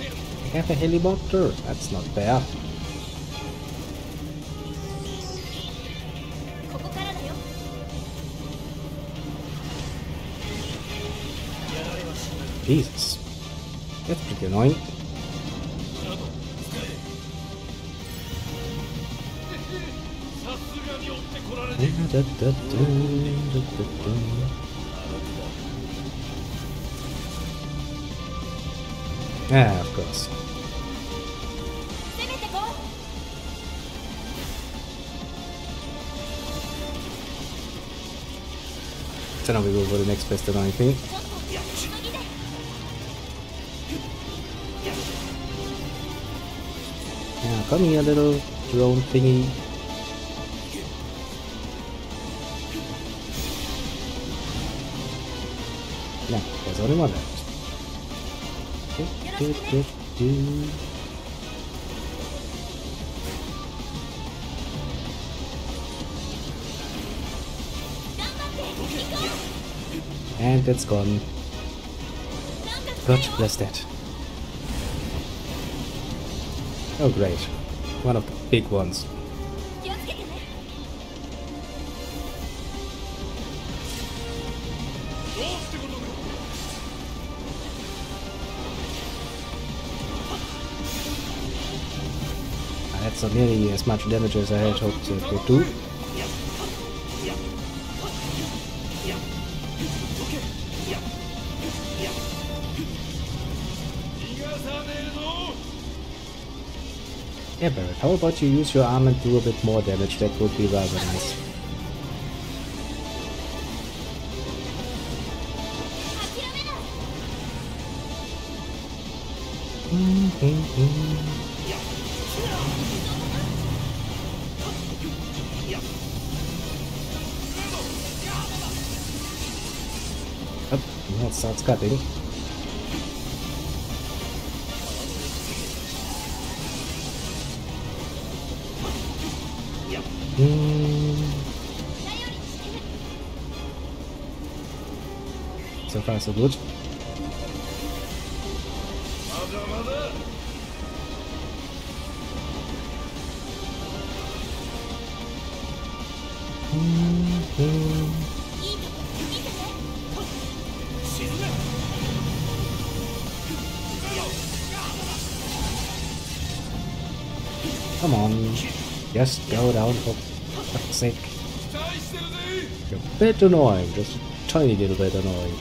I have a helicopter. That's not fair. Jesus. That's pretty annoying. Yeah, of course. So now we go for the next best annoying thing. Yeah, come here, little drone thingy. Yeah, there's only one left. And it's gone. God bless that. Oh great. One of the big ones. That's not nearly as much damage as I had hoped it would do. Yeah, Barrett, how about you use your arm and do a bit more damage? That would be rather nice. Oh, now it starts cutting. So far so good. Come on, just go down for fuck's sake. You're a bit annoying, just a tiny little bit annoying.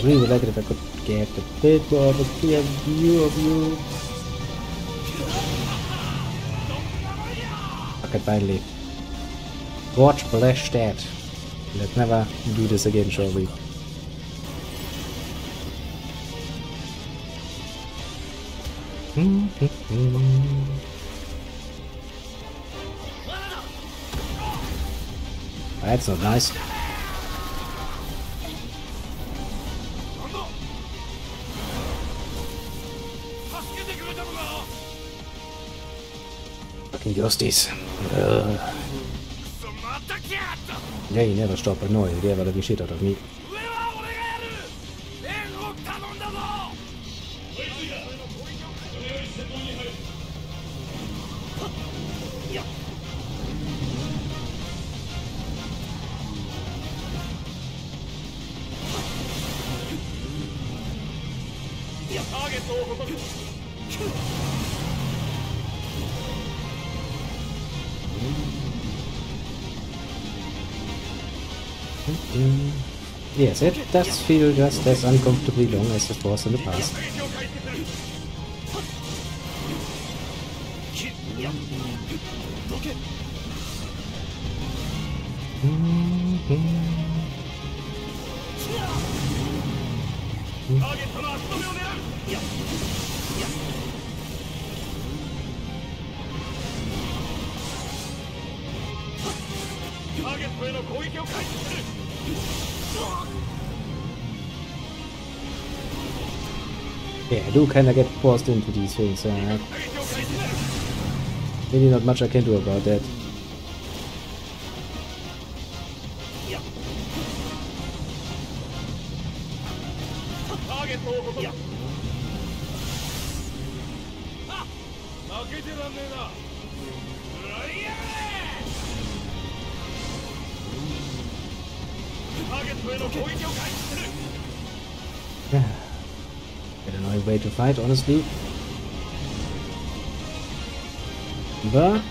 Really would like it if I could get a bit more of a clear view of you. Okay, finally. God bless that. Let's never do this again, shall we? That's not nice. Fucking ghosties. Yeah, you never stop annoying. They ever let the shit out of me. Yes, it does feel just as uncomfortably long as it was in the past. Yeah, I do kinda get forced into these things. Maybe not much I can do about that. An annoying way to fight, honestly. But,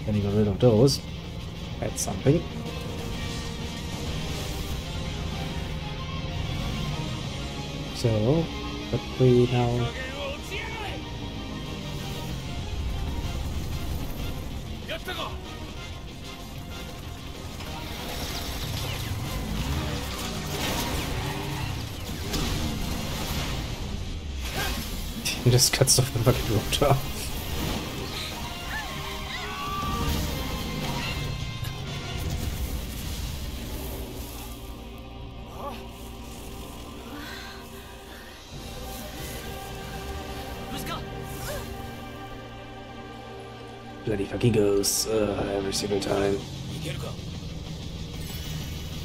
getting rid of those. That's something. So, but we now... just cuts off the fucking rotor. Bloody fucking goes every single time.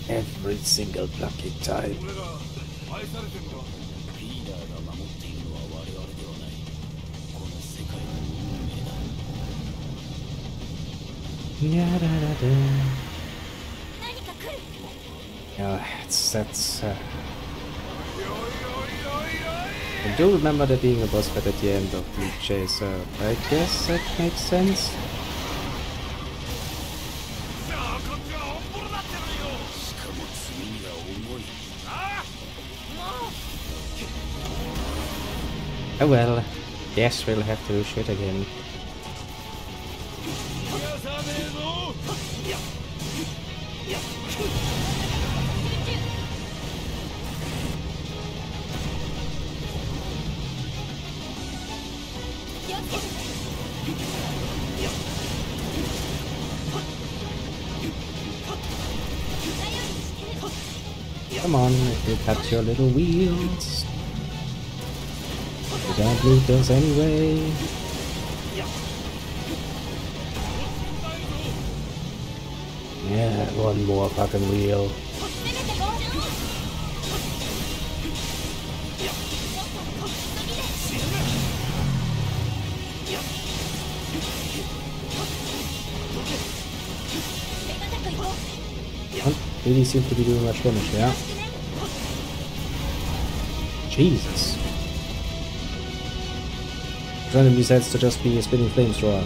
Every single fucking time. Yeah, that's. I do remember there being a boss fight at the end of the chase, so I guess that makes sense. Oh well, yes, we'll have to do shit again. Come on, if you cut your little wheels. You don't need those anyway. Yeah, one more fucking wheel. Don't really seem to be doing much damage, yeah? Jesus. Random decides to just be a spinning flamethrower.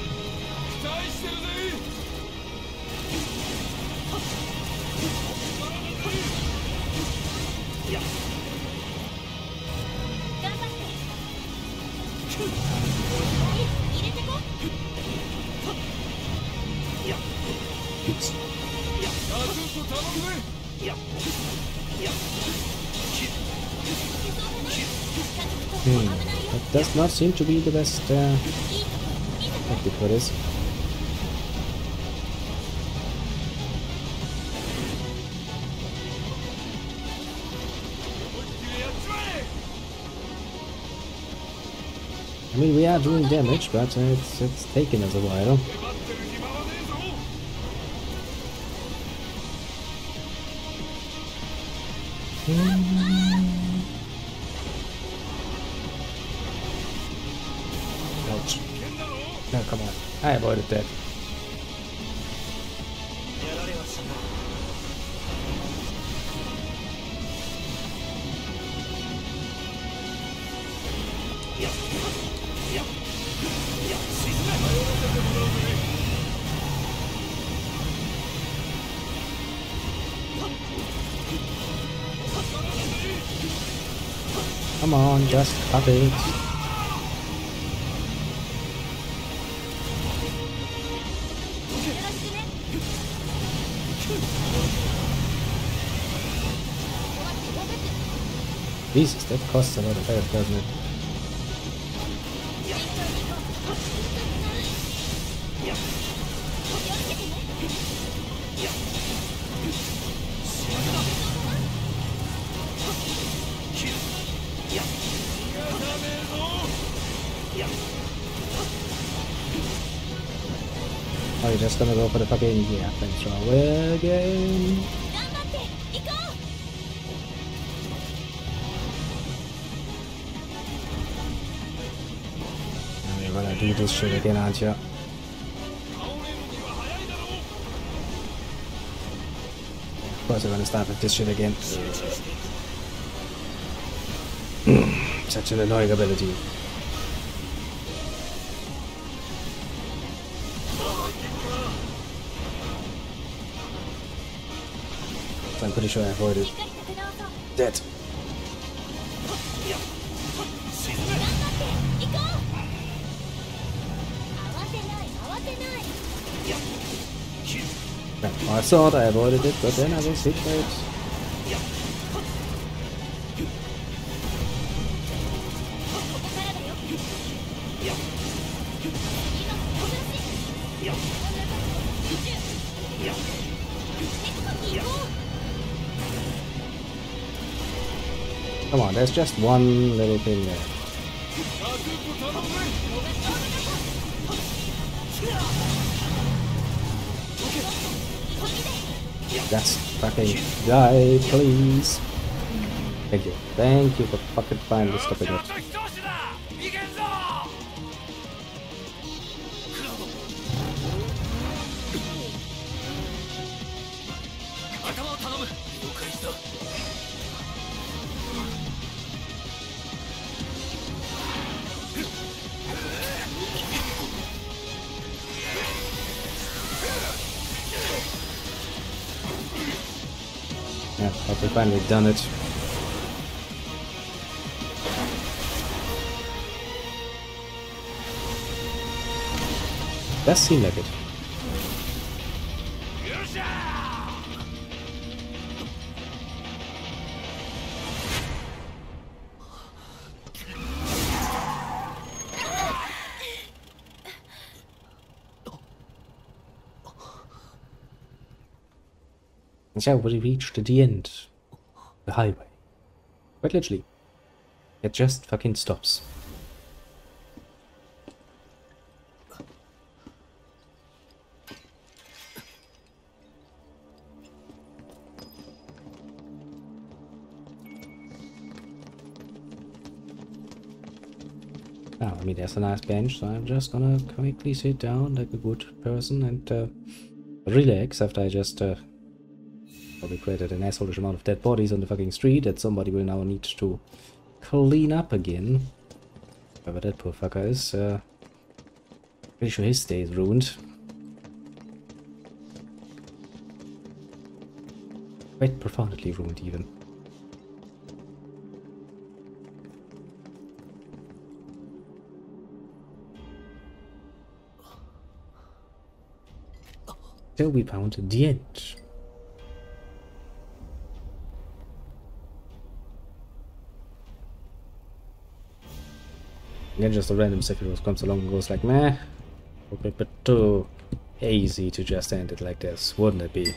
Oops. That does not seem to be the best tactic for this. I mean, we are doing damage, but it's taking us a while. Ouch. No, come on. I avoided that. Come on, just fuck it. Jesus, that costs a lot of health, doesn't it? Oh, you're just gonna go for the fucking flamethrower again? And you're gonna do this shit again, aren't you? Of course, we're gonna start with this shit again. Such an annoying ability. I'm pretty sure I avoided that. I thought I avoided it, but then I was hit by it. Come on, there's just one little thing there. Just fucking die, please. Thank you. Thank you for fucking finally stopping it. Yeah, but we finally done it. Does seem like it. So we reached the end. The highway. Quite literally. It just fucking stops. Oh, I mean, there's a nice bench, so I'm just gonna quickly sit down like a good person and relax after I just probably created an assholeish amount of dead bodies on the fucking street that somebody will now need to clean up again. Whoever that poor fucker is, pretty sure his day is ruined. Quite profoundly ruined, even. So we found the end. Again, just a random Sephiroth comes along and goes like, meh, would be a bit too easy to just end it like this, wouldn't it be?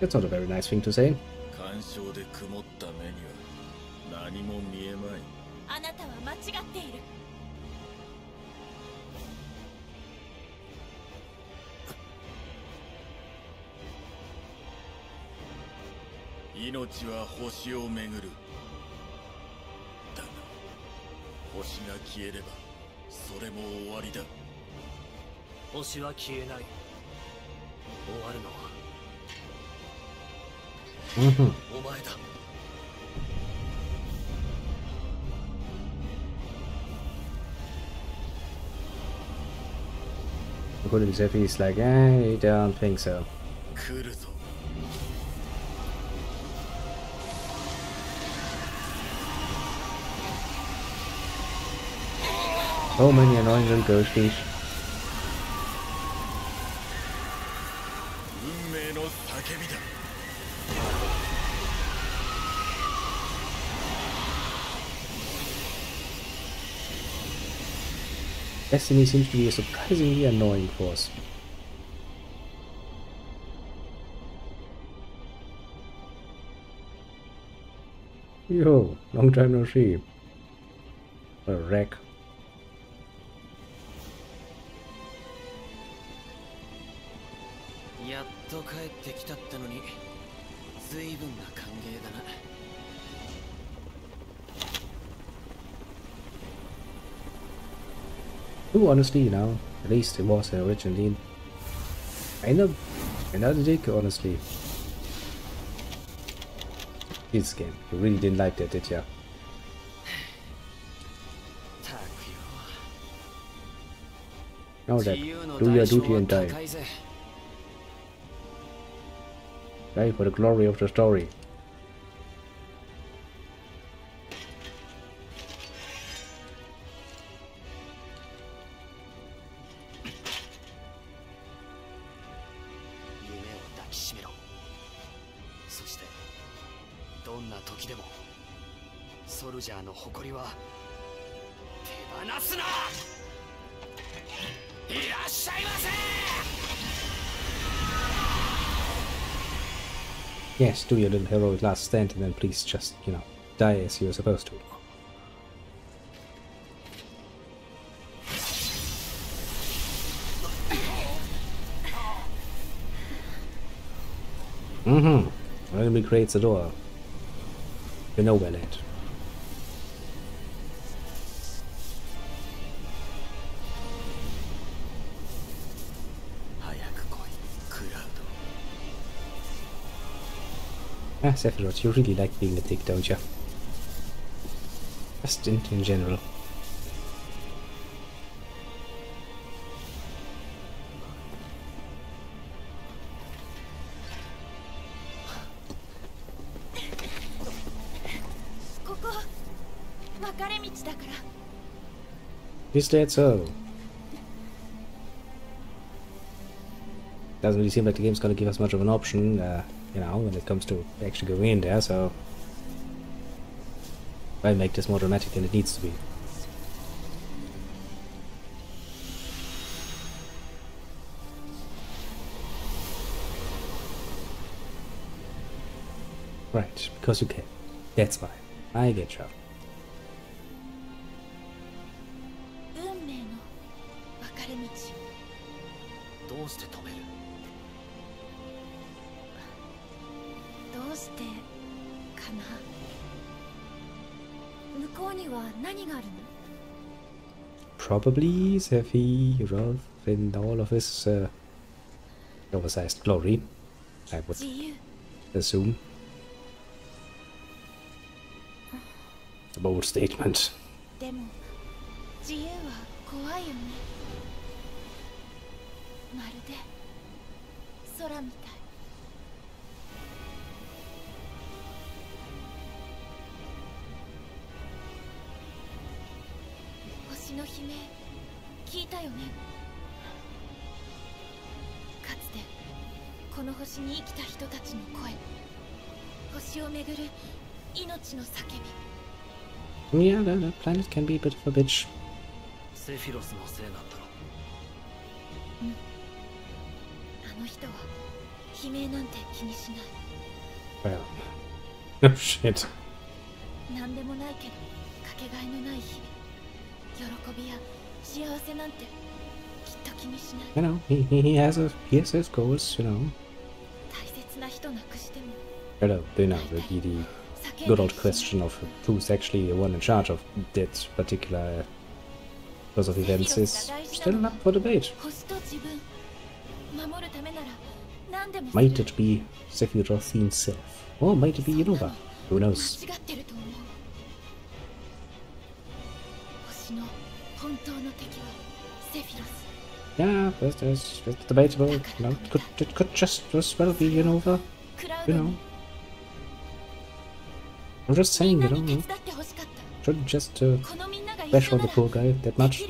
That's not a very nice thing to say. Mm-hmm. According to Jeffy, he's like, I don't think so. So many annoying little ghosties. Destiny seems to be a surprisingly annoying force. Yo, long time no see. What a wreck. Ooh, honestly, you know, at least it was originally another dick, honestly. This game, you really didn't like that, did ya? Now that, do your duty and die. Die for the glory of the story. Yes, do your little heroic last stand and then please just, you know, die as you're supposed to. Mm-hmm. Enemy creates a door. You know well it. Ah, Sephiroth, you really like being a dick, don't you? Just in general. Is that so? Doesn't really seem like the game's gonna give us much of an option, you know, when it comes to actually going in there, so I'll make this more dramatic than it needs to be. Right, because you can. That's why. I get you. Probably Sephiroth in all of his oversized glory, I would assume. A bold statement. Yeah, the planet can be a bit of a bitch. Well, no shit. You know, he has his goals, you know. Hello, you know, the good old question of who's actually the one in charge of that particular course of events is still up for debate. Might it be Sephiroth himself? Or might it be Unova? Who knows? Yeah, that's debatable. You know, it could just as well be Unova. You know. I'm just saying, you know. Shouldn't just bash on the poor guy that much.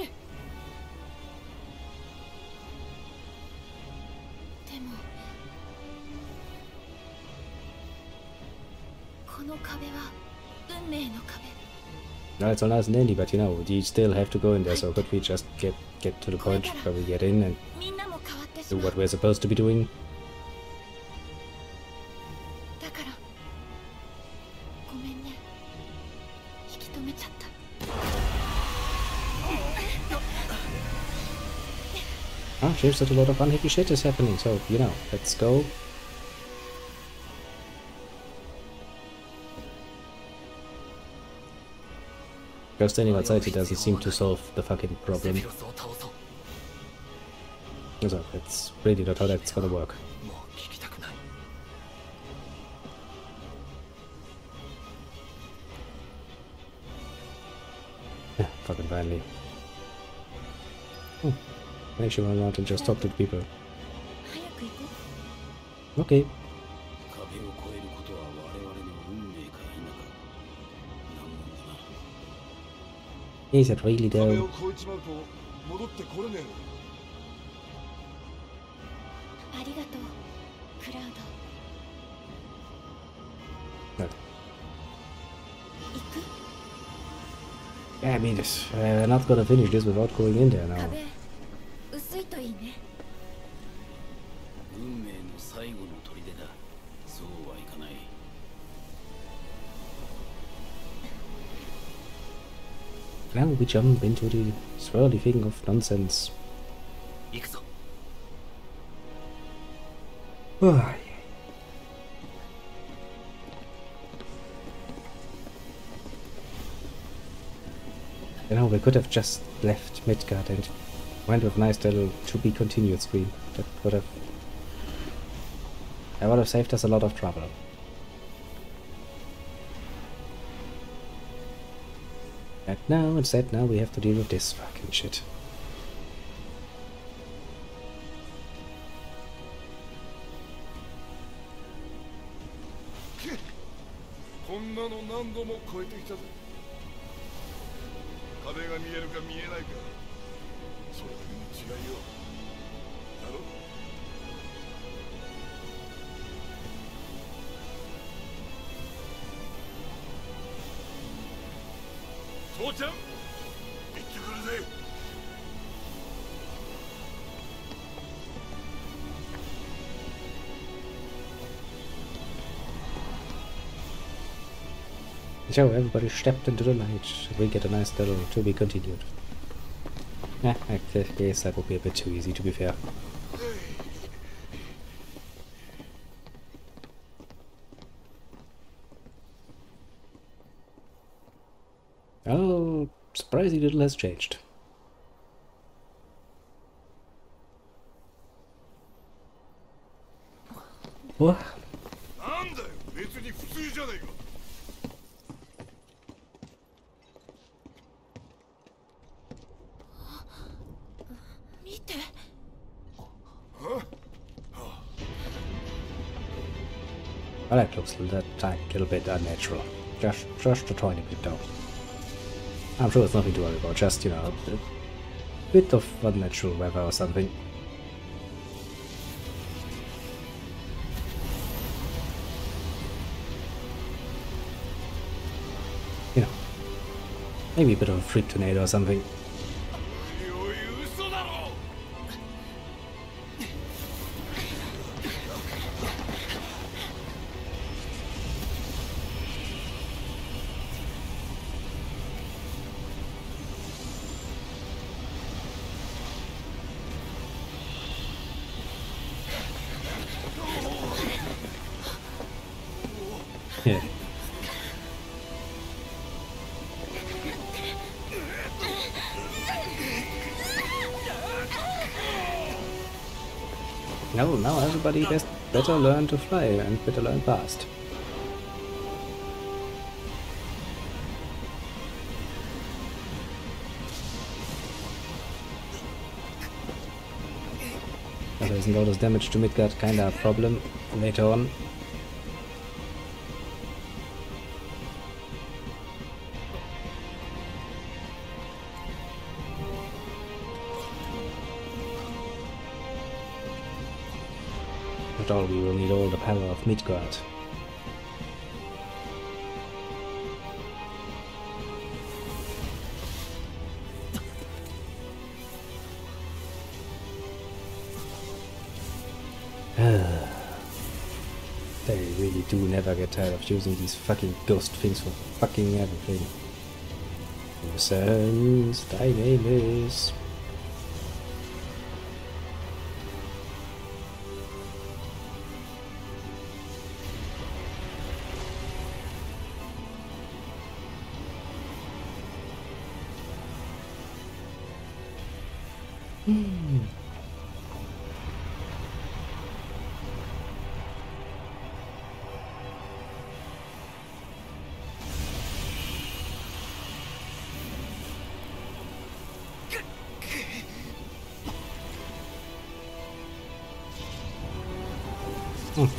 No, it's all nice and dandy, but you know, you still have to go in there, so could we just get to the point where we get in and do what we're supposed to be doing? Oh, seems that a lot of unhappy shit is happening, so, you know, let's go. Because standing outside it doesn't seem to solve the fucking problem. So, that's really not how that's gonna work. Yeah, fucking finally. I actually run around and just talk to the people. Okay. Is it really though? No. Yeah, I mean, we're not gonna finish this without going in there now. Now we jump into the swirly thing of nonsense. Oh, you know, we could have just left Midgard and went with a nice little to be continued screen. That would have saved us a lot of trouble. And now, instead, now we have to deal with this fucking shit. So everybody stepped into the light. We get a nice little to be continued. I guess that would be a bit too easy, to be fair. Oh, surprisingly little has changed. What? Well, that looks a little bit unnatural. Just a tiny bit though. I'm sure it's nothing to worry about, just, you know, a bit of unnatural weather or something. You know, maybe a bit of a freak tornado or something. Yeah. No, everybody better learn to fly and better learn fast. Also isn't all this damage to Midgard kinda a problem later on? After all, we will need all the power of Midgard. They really do never get tired of using these fucking ghost things for fucking everything. Nuisance, thy name is...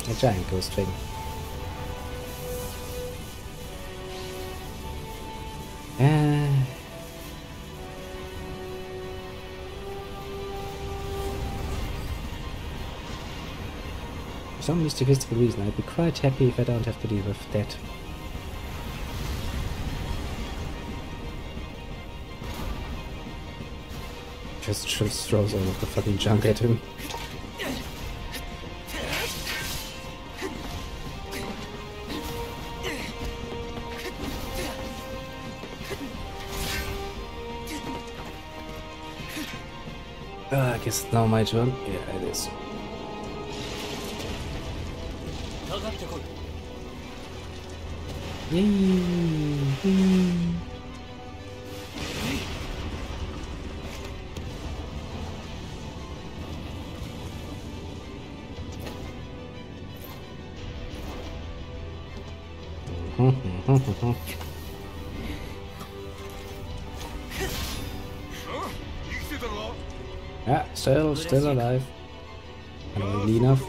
a giant ghost thing. For some mystical reason, I'd be quite happy if I don't have to deal with that. Just throws all of the fucking junk at him. I guess it's now my turn. Yeah, it is. Yay! Yeah, still alive. And oddly enough.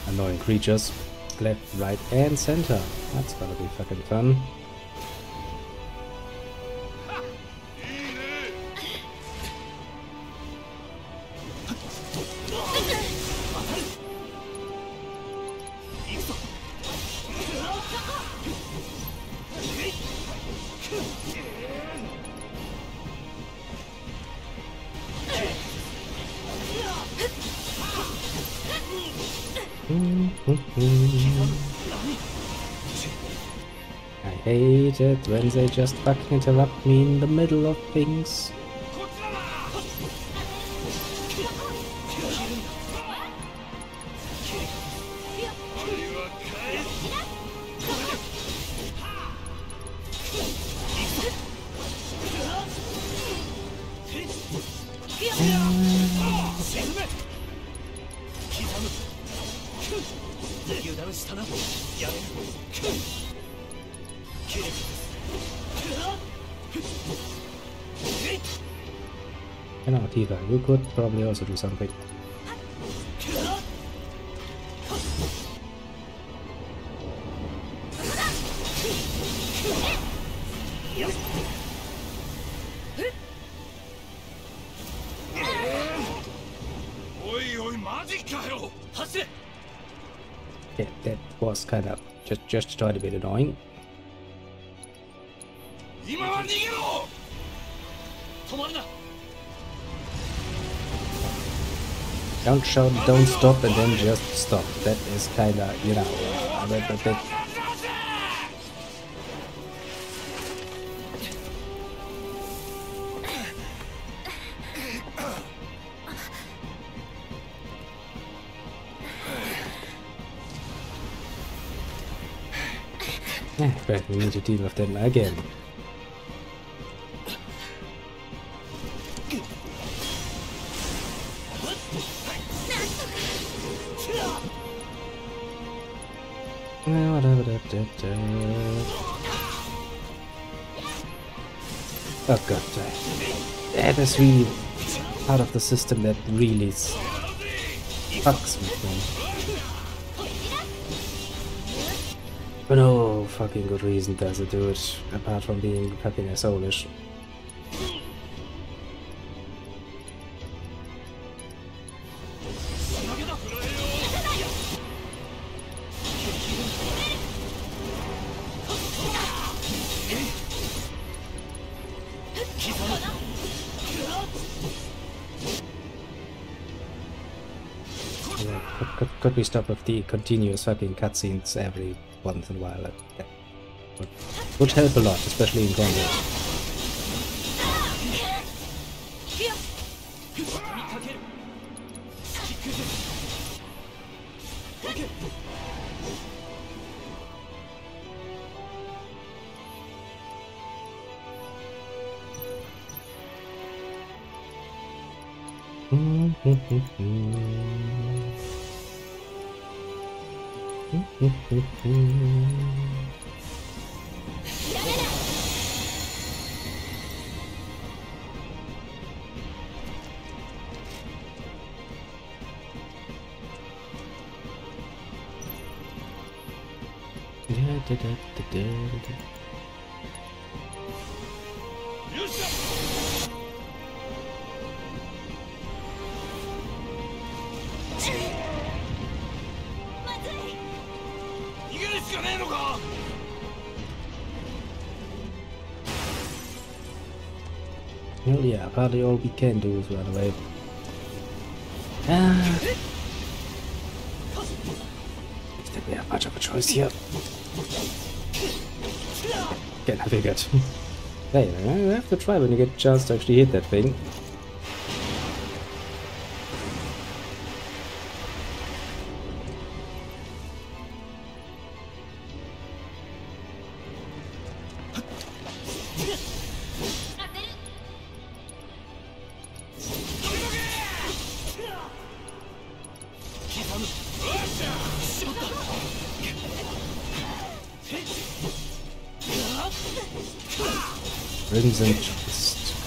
Annoying creatures. Left, right, and center. That's gonna be fucking fun. I hate it when they just fucking interrupt me in the middle of things. Genau, Tifa, you could probably also do something. Yeah, that was kind of just a tiny bit annoying. Don't shout, don't stop, and then just stop. That is kinda, you know, a bit. But we need to deal with them again. Oh god, that is really part of the system that really fucks with me. For no fucking good reason does it do it, apart from being fucking soulish. Could we stop with the continuous fucking cutscenes every once in a while? Yeah. Would help a lot, especially in combat. Well, yeah, apparently all we can do is run away. I think we have much of a choice here. Again, I figured. Hey, you have to try when you get a chance to actually hit that thing.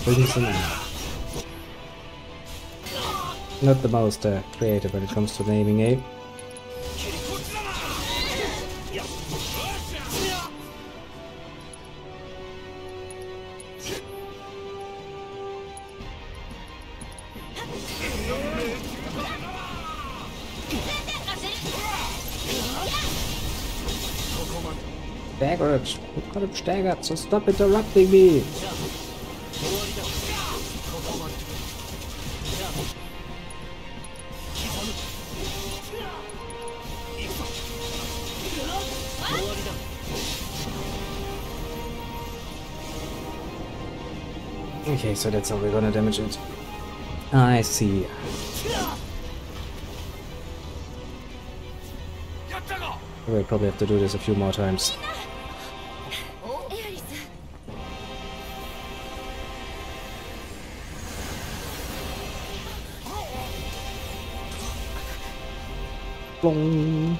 Crimson not the most creative when it comes to naming, eh? Stagger it! You've got him staggered, so stop interrupting me! Okay, so that's how we're gonna damage it. I see. We'll probably have to do this a few more times. Blong.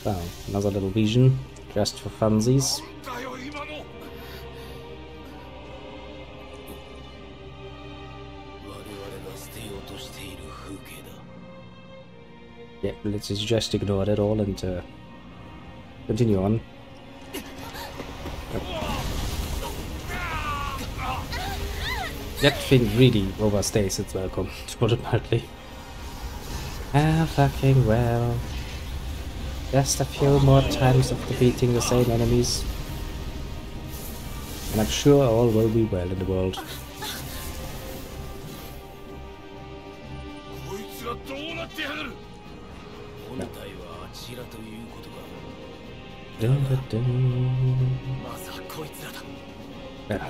Oh, another little vision, just for funsies. Yeah, let's just ignore that all and continue on. That thing really overstays its welcome, to put it mildly. Ah, fucking well. Just a few more times of defeating the same enemies. And I'm sure all will be well in the world.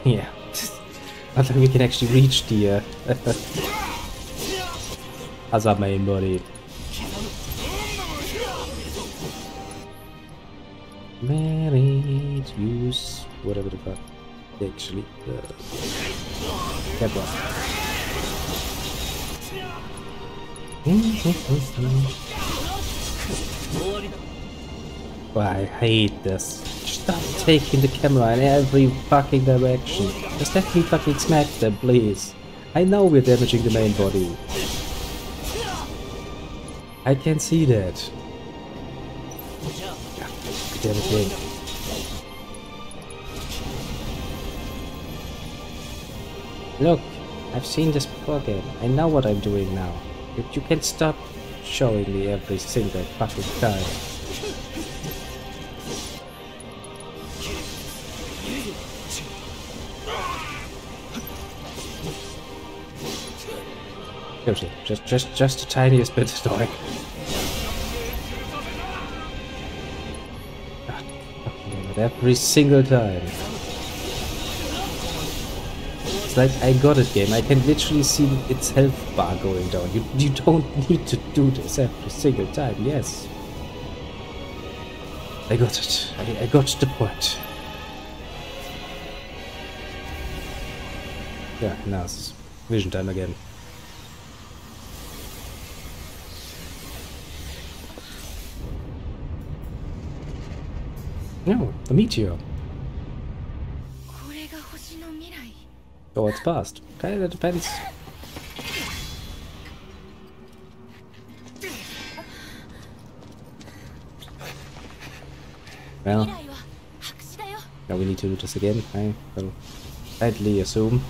Yeah. I think we can actually reach the other main body. Married, use whatever the fuck. Actually, that was. Oh, I hate this. Stop taking the camera in every fucking direction. Just let me fucking smack them, please. I know we're damaging the main body. I can see that. God damn it, game. Look, I've seen this before again. I know what I'm doing now. You can stop showing me every single fucking time. Seriously, just the tiniest bit annoying. God fucking damn it, every single time. It's like, I got it, game. I can literally see its health bar going down. You don't need to do this every single time, yes. I got it. I got the point. Yeah, now it's vision time again. No, the meteor. Oh, it's past. Kinda depends. Well, now we need to do this again. I will slightly assume.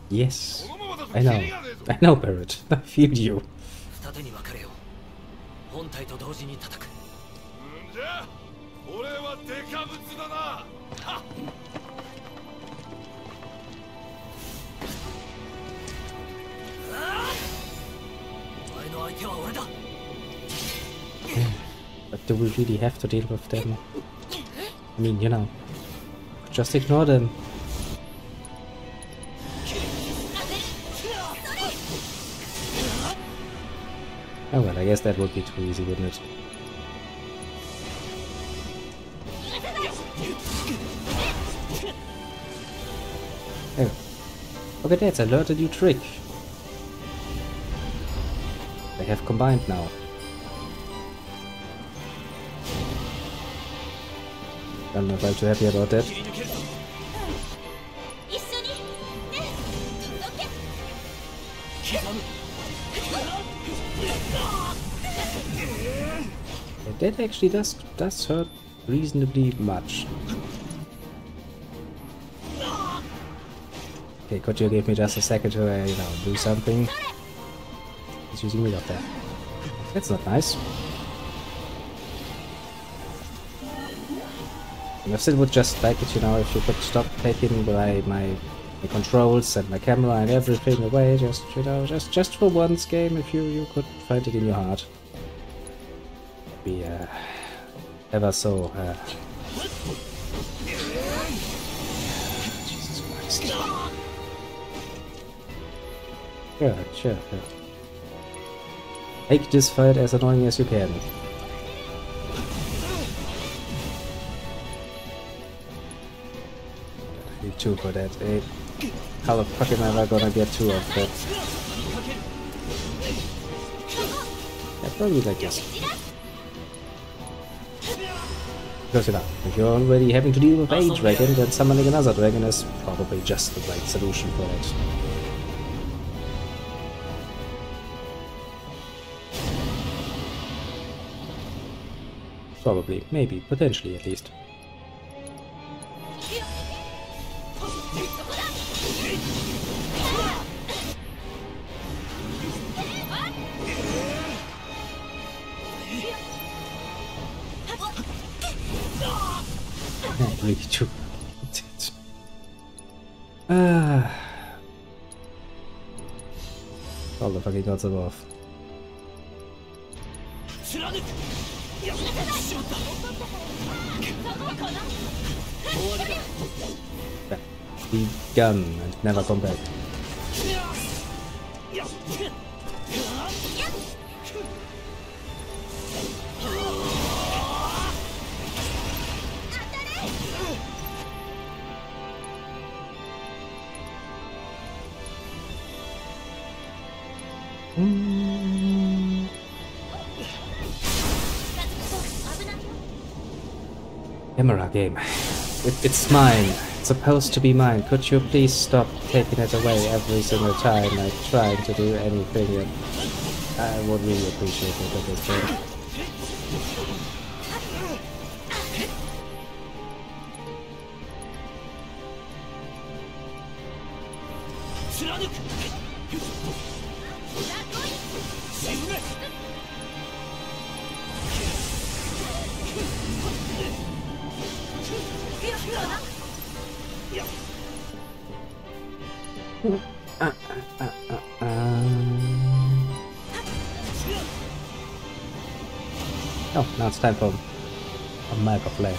Yes, I know, Barrett. I feel you. But do we really have to deal with them? I mean, you know, just ignore them. Oh well, I guess that would be too easy, wouldn't it? Oh, look at that, I learned a new trick. They have combined now. I'm not too happy about that. That actually does hurt reasonably much. Okay, could you give me just a second to, you know, do something? He's using me up there. That's not nice. And I still would just like it, you know, if you could stop taking my controls and my camera and everything away, just, you know, just for once, game, if you could find it in your heart. Be ever so Jesus Christ. Sure. Make this fight as annoying as you can. I need 2 for that. How the fuck am I gonna get 2 of that? Yeah, probably like this. Because, you know, if you're already having to deal with a dragon, then summoning another dragon is probably just the right solution for it. Probably, maybe, potentially at least. Really true. All the fucking gods above. Be gone and never come back. Camera game. It's mine. It's supposed to be mine. Could you please stop taking it away every single time I'm trying to do anything? And I would really appreciate it at this point. Oh, now it's time for a mega flare.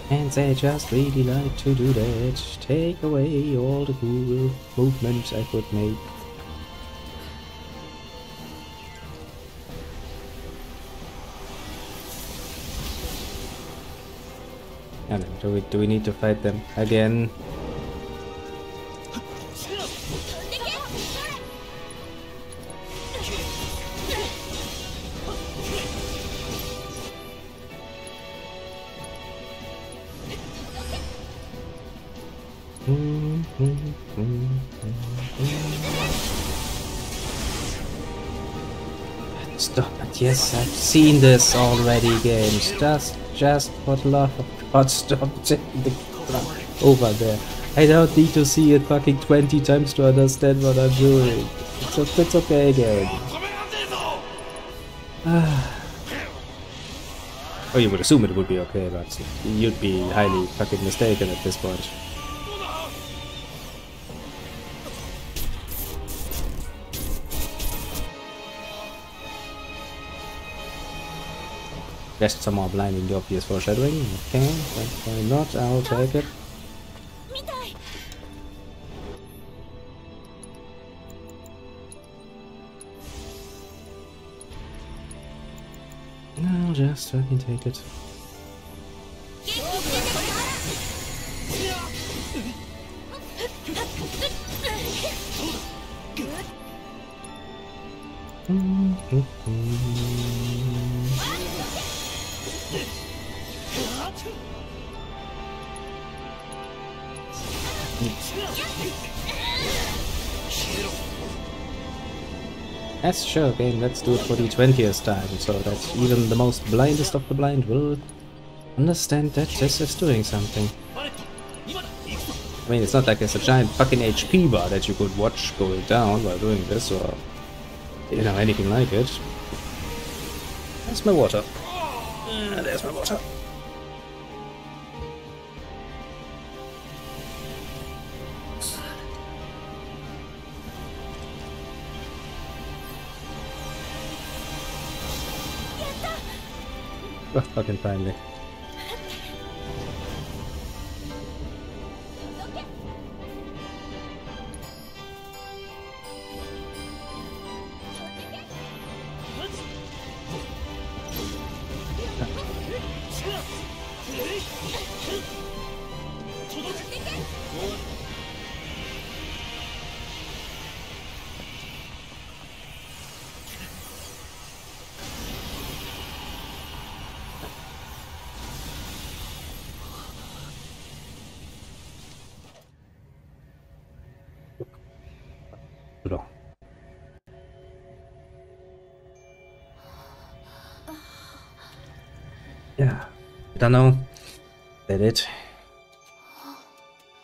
And they just really like to do that. Take away all the cool movements I could make. I don't know, do we need to fight them again? Stop it, yes, I've seen this already, games. Just for the love of God, stop taking the crap over there. I don't need to see it fucking 20 times to understand what I'm doing. It's okay, game. Oh, you would assume it would be okay, but you'd be highly fucking mistaken at this point. Just some more blinding obvious foreshadowing. Okay, why not? I'll take it. I'll just fucking take it. Yes, sure, game, let's do it for the 20th time, so that even the most blindest of the blind will understand that this is doing something. I mean, it's not like there's a giant fucking HP bar that you could watch going down while doing this, or, you know, anything like it. There's my water. There's my water. Oh, fucking finally. Yeah, I don't know. That it?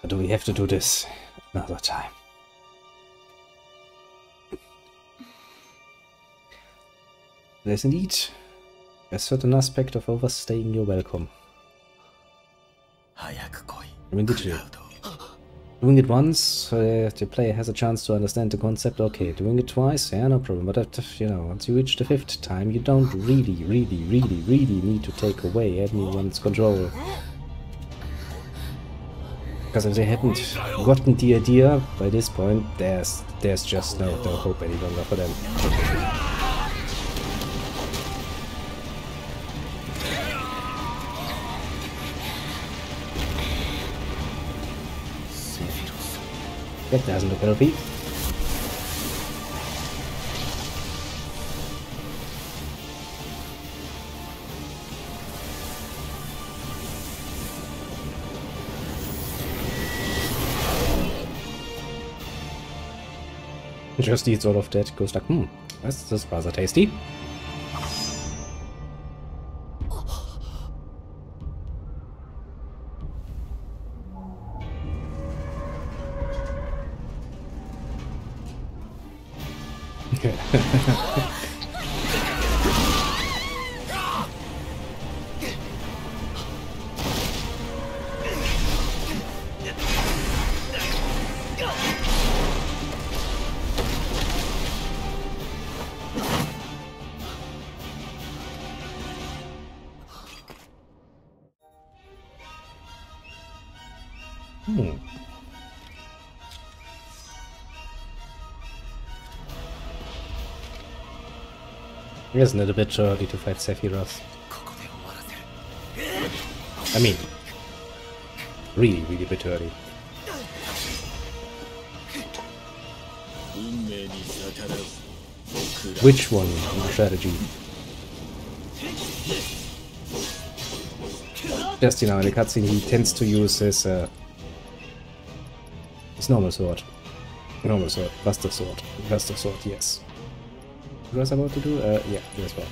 Or do we have to do this another time? There's indeed a certain aspect of overstaying your welcome. I mean, doing it once, the player has a chance to understand the concept. Okay, doing it twice, yeah, no problem. But if, you know, once you reach the 5th time, you don't really need to take away anyone's control. Because if they hadn't gotten the idea by this point, there's just no hope any longer for them. That doesn't look healthy. Just eats all of that, goes like, this is rather tasty. Isn't it a bit early to fight Sephiroth? I mean, really a bit early. Which one in the strategy? Just, you know, in the cutscene he tends to use his normal sword. Normal sword. Buster sword. Buster sword, yes. What was I about to do? Yeah, this one.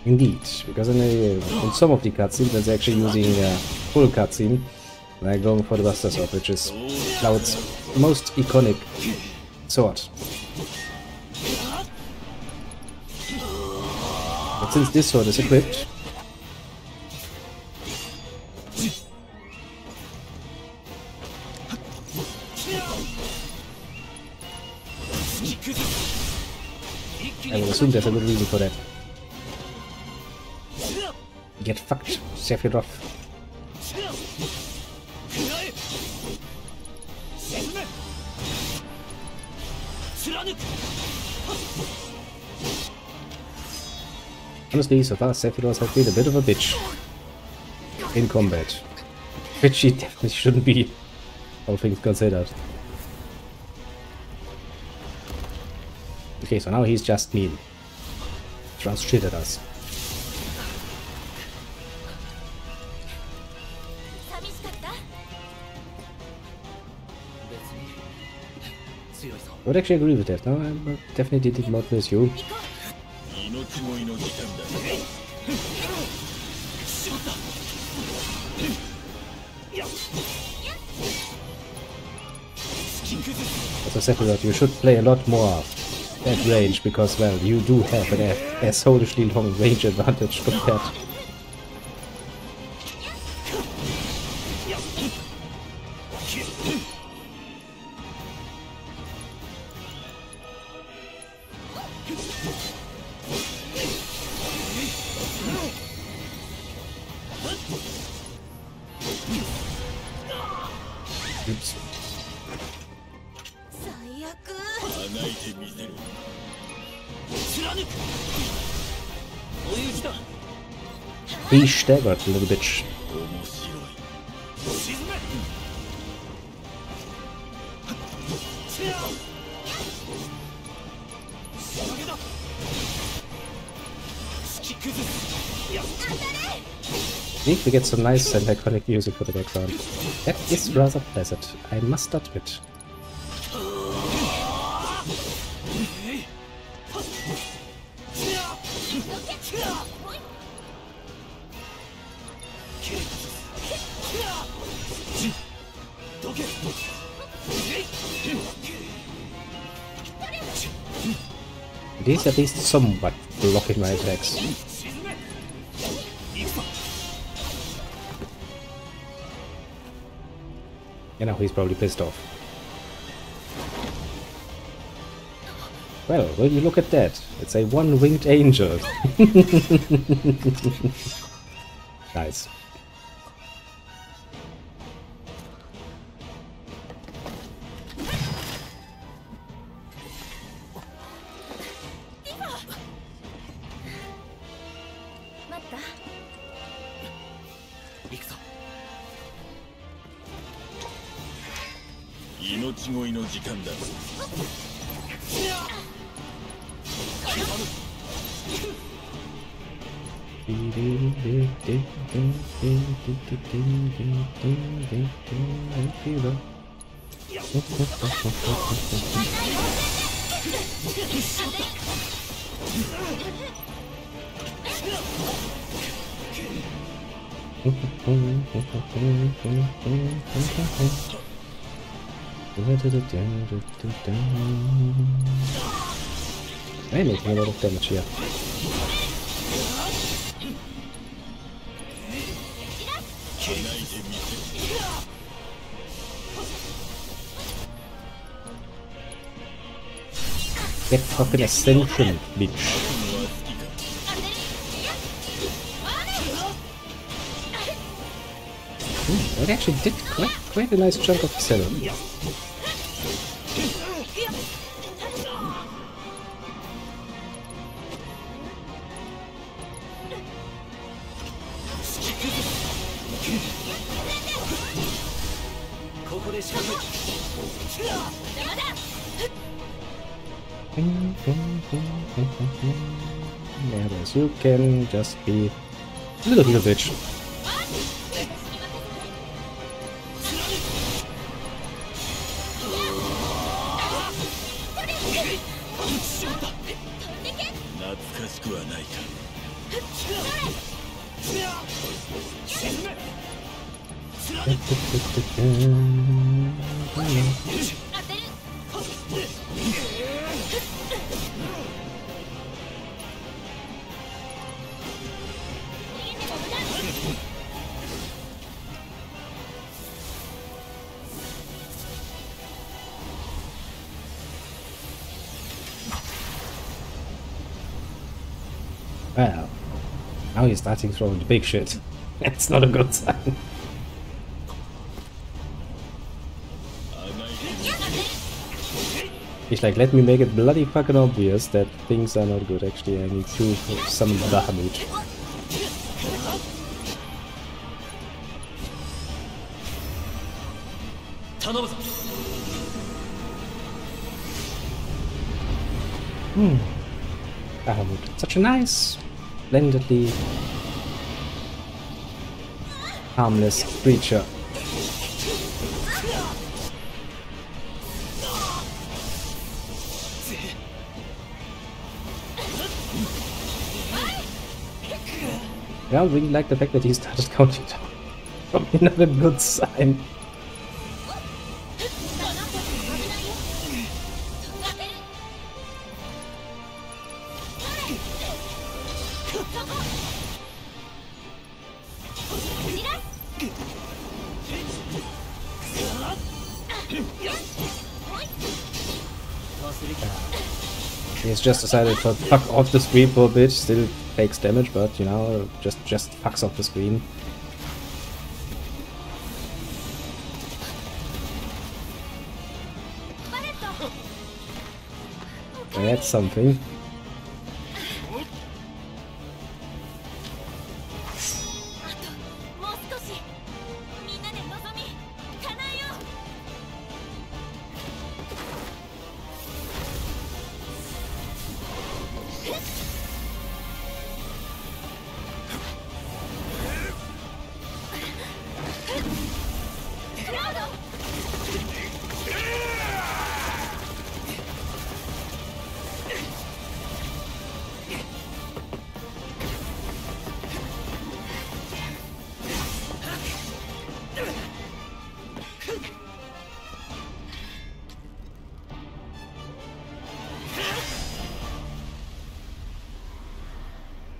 Indeed, because in some of the cutscenes that's actually using full cutscene, they're going for the Buster Sword, which is Cloud's most iconic sword. But since this sword is equipped, I will assume there's a good reason for that. Get fucked, Sephiroth. Honestly, so far Sephiroth has been a bit of a bitch in combat. Which he definitely shouldn't be, all things considered. Okay, so now he's just mean. Throws shit at us. I would actually agree with that. No, I definitely did not miss you. As I said, you should play a lot more at range, because, well, you do have an asshole-ishly long range advantage compared. Oops. He staggered a little bit. I think we get some nice and iconic music for the background. That is rather pleasant, I must admit. It is at least somewhat blocking my attacks. You know, he's probably pissed off. Well, will you look at that? It's a one-winged angel. Nice. I'm making a lot of damage here. Get fucking ascension, bitch. That actually did quite a nice chunk of the cellar. Whereas you can just be a little heal bitch. Well, now he's starting throwing the big shit. That's not a good sign. He's like, let me make it bloody fucking obvious that things are not good. Actually, I need to summon Bahamut. Bahamut. Such a nice, splendidly harmless creature. I don't really like the fact that he started counting down. Probably not a good sign. He's just decided to fuck off the screen for a bit, still takes damage, but you know, just fucks off the screen. That's something.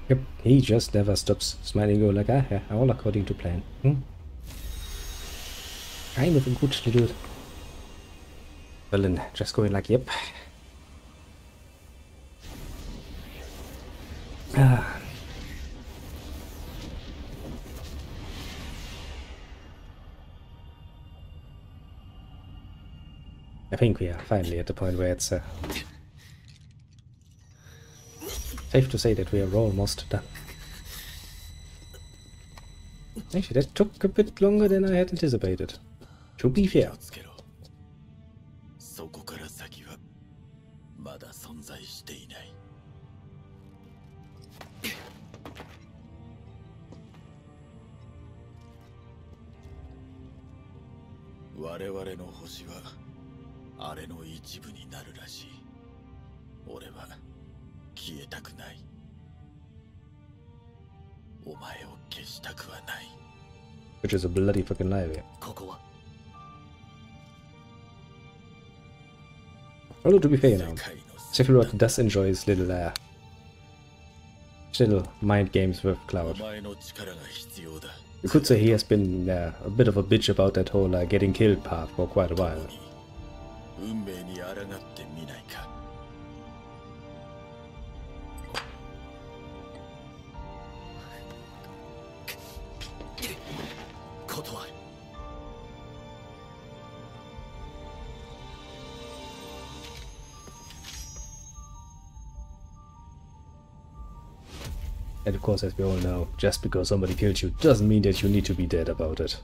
Yep, he just never stops smiling, go like, ah, yeah, all according to plan. Kind of a good little villain, just going like, yep. I think we are finally at the point where it's safe to say that we are almost done. Actually, that took a bit longer than I had anticipated. To be fair. そこから先はまだ存在していない。我々の星はあれの一部になるらしい。俺は消えたくない。お前を消したくはない。Which is a bloody fucking lie, yeah. ここは Although to be fair now, Sephiroth does enjoy his little mind games with Cloud. You could say he has been a bit of a bitch about that whole getting killed part for quite a while. 運命に抗ってみないか。断る。And of course, as we all know, just because somebody killed you doesn't mean that you need to be dead about it.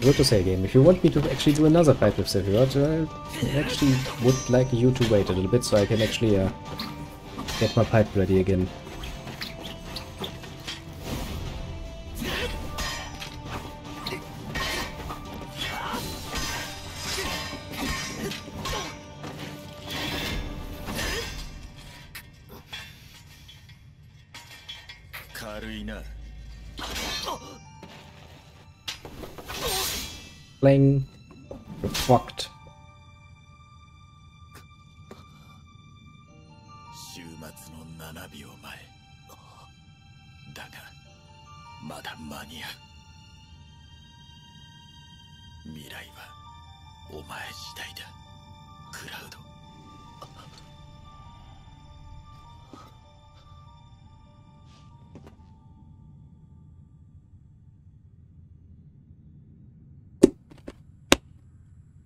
What to say, game? If you want me to actually do another fight with Sephiroth, I actually would like you to wait a little bit so I can actually get my pipe ready again. Playing. You're fucked. 終末の7秒前。だがまだ間に合う。未来はお前次第だ。クラウド。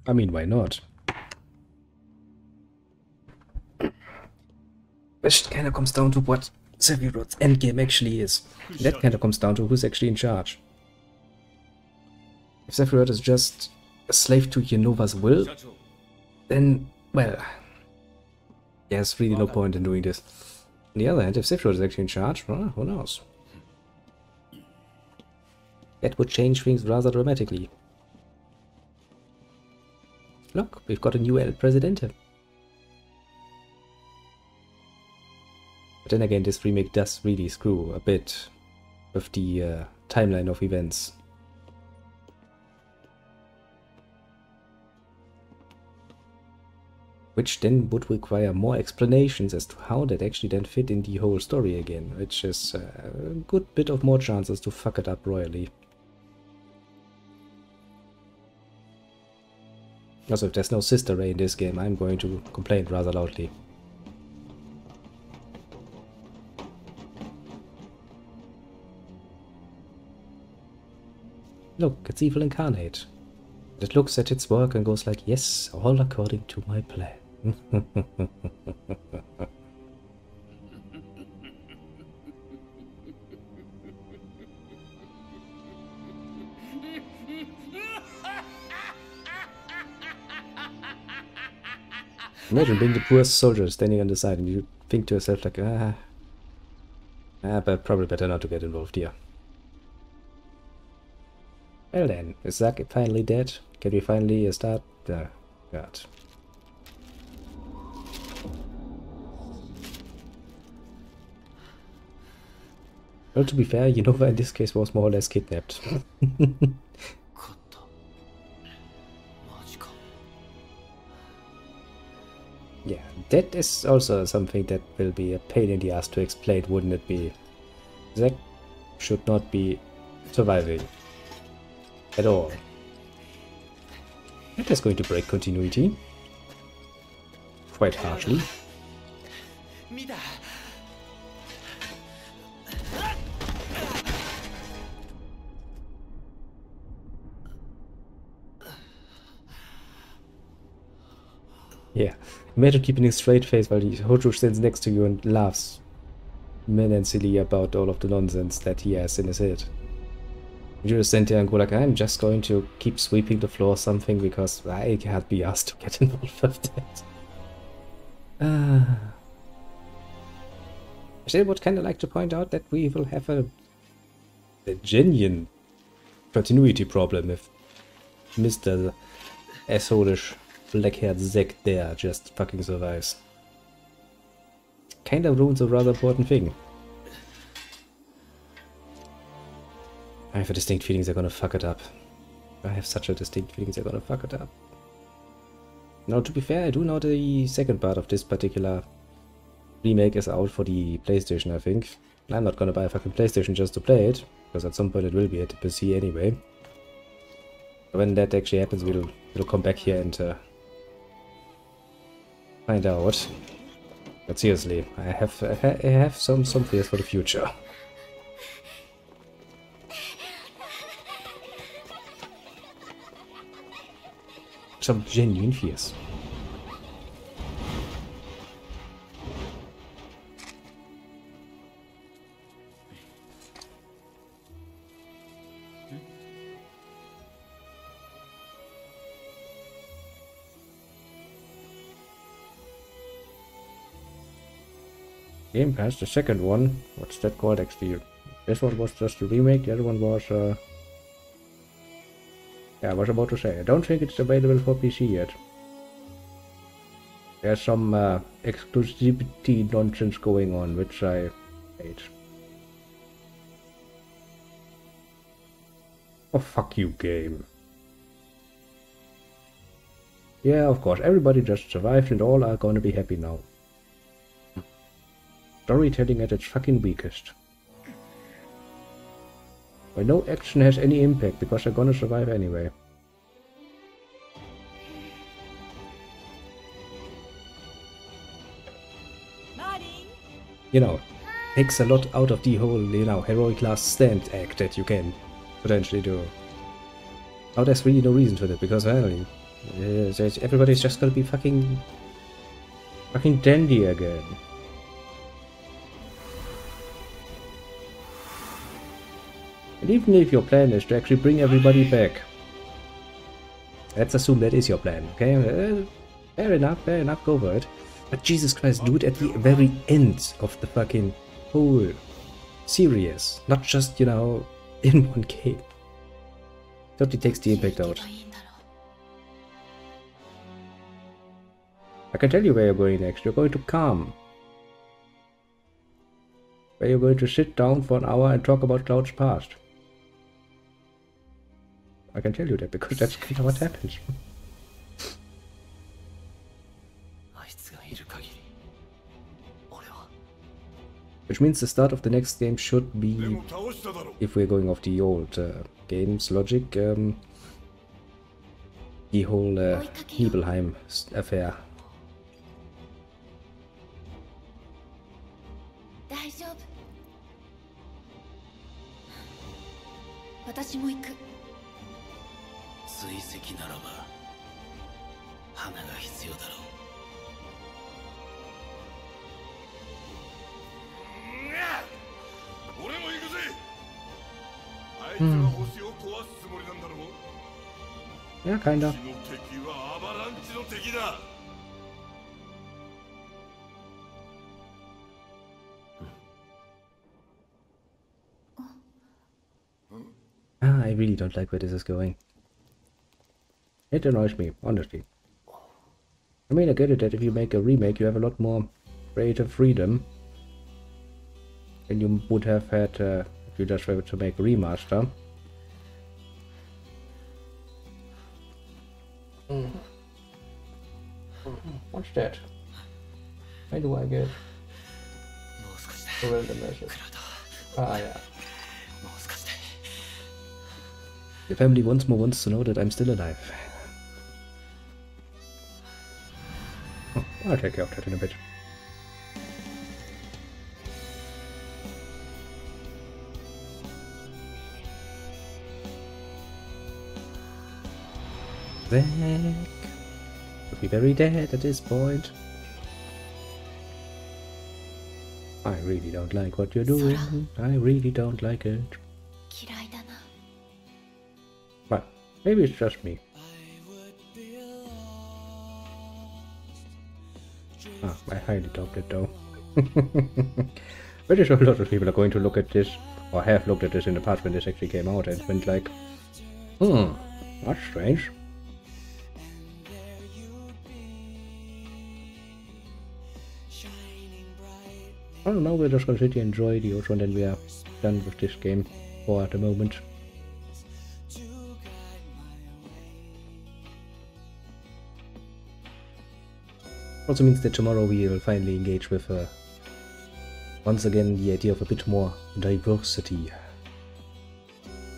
I mean, why not? Which kind of comes down to what Sephiroth's endgame actually is. That kind of comes down to who's actually in charge. If Sephiroth is just a slave to Yenova's will, then, well, there's really no point in doing this. On the other hand, if Sephiroth is actually in charge, well, who knows? That would change things rather dramatically. Look, we've got a new El Presidente. But then again, this remake does really screw a bit with the timeline of events. Which then would require more explanations as to how that actually then fit in the whole story again, which is a good bit of more chances to fuck it up royally. Also, if there's no Sister Ray in this game, I'm going to complain rather loudly. Look, it's evil incarnate. It looks at its work and goes like, yes, all according to my plan. Imagine being the poor soldier standing on the side and you think to yourself like, but probably better not to get involved here. Well then, is Zack finally dead? Can we finally start? God. Well, to be fair, Yenova in this case was more or less kidnapped. Yeah, that is also something that will be a pain in the ass to explain, wouldn't it be? Zack should not be surviving at all. That is going to break continuity. Quite harshly. Yeah, imagine keeping a straight face while Hojo stands next to you and laughs menacingly about all of the nonsense that he has in his head. You just stand there and go like, I'm just going to keep sweeping the floor or something because I can't be asked to get involved with that. I still would kind of like to point out that we will have a genuine continuity problem if Mr. asshole-ish black-haired Zack there just fucking survives. Kinda ruins a rather important thing. I have a distinct feeling they're gonna fuck it up. I have such a distinct feeling they're gonna fuck it up. Now, to be fair, I do know the second part of this particular remake is out for the PlayStation, I think. I'm not gonna buy a fucking PlayStation just to play it, because at some point it will be at the PC anyway. When that actually happens, we'll come back here and find out. But seriously, I have some fears for the future. Some genuine fears. Game Pass, the second one. What's that called actually? This one was just a remake, the other one was yeah, I was about to say, I don't think it's available for PC yet. There's some exclusivity nonsense going on, which I hate. Oh, fuck you, game. Yeah, of course, everybody just survived and all are gonna be happy now. Storytelling at its fucking weakest. Where no action has any impact because they're gonna survive anyway. You know, takes a lot out of the whole, you know, heroic last stand act that you can potentially do. Now there's really no reason for that because finally, everybody's just gonna be fucking dandy again. And even if your plan is to actually bring everybody back, let's assume that is your plan, okay? Fair enough, go for it. But Jesus Christ, do it at the very end of the fucking whole series, not just, you know, in one game. Totally takes the impact out. I can tell you where you're going next. You're going to Calm. Where you're going to sit down for an hour and talk about Cloud's past. I can tell you that because that's kind of what happens. Which means the start of the next game should be, if we're going off the old games logic, the whole Nibelheim affair. Yeah, kinda. I really don't like where this is going. It annoys me, honestly. I mean, I get it that if you make a remake, you have a lot more creative freedom than you would have had if you just were to make a remaster. What's that? Why do I get random message? Ah, yeah. The family once more wants to know that I'm still alive. I'll take care of that in a bit. Zack would be very dead at this point. I really don't like what you're doing. I really don't like it. But maybe it's just me. I highly doubt it though. Pretty sure a lot of people are going to look at this, or have looked at this in the past when this actually came out and went like, that's strange. I don't know, we're just gonna sit here and enjoy the outro and then we are done with this game for the moment. Also means that tomorrow we will finally engage with once again the idea of a bit more diversity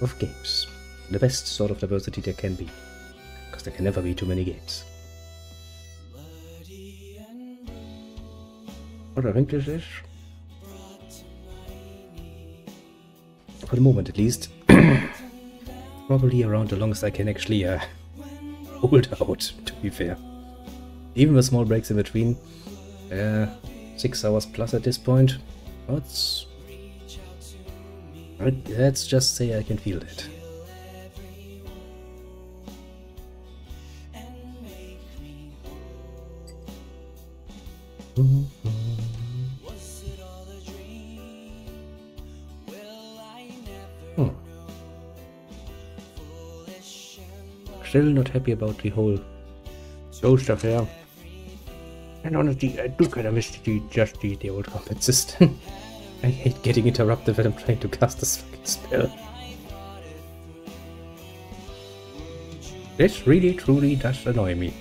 of games. The best sort of diversity there can be, because there can never be too many games. What I think this is, for the moment at least, probably around the longest I can actually hold out, to be fair. Even with small breaks in between, 6 hours plus at this point. Let's just say I can feel that. Still not happy about the whole ghost affair. And honestly, I do kind of miss the old combat system. I hate getting interrupted when I'm trying to cast this fucking spell. This really truly does annoy me.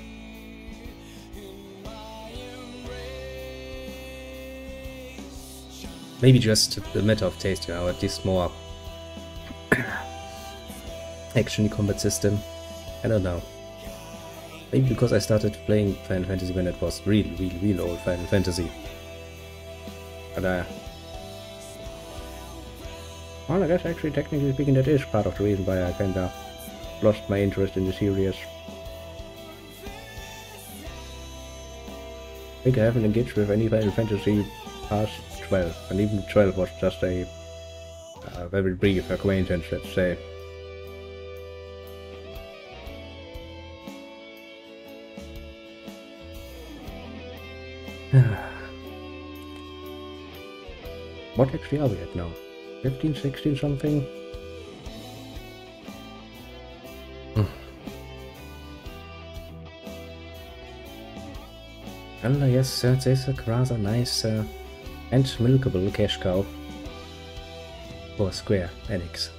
Maybe just a matter of taste, you know, at this more action combat system. I don't know. Maybe because I started playing Final Fantasy when it was real old Final Fantasy. But well, I guess actually technically speaking that is part of the reason why I kinda lost my interest in the series. I think I haven't engaged with any Final Fantasy past 12, and even 12 was just a very brief acquaintance, let's say. What actually are we at now? 15, 16 something? Well, yes, it's a rather nice and milkable cash cow for Square Enix.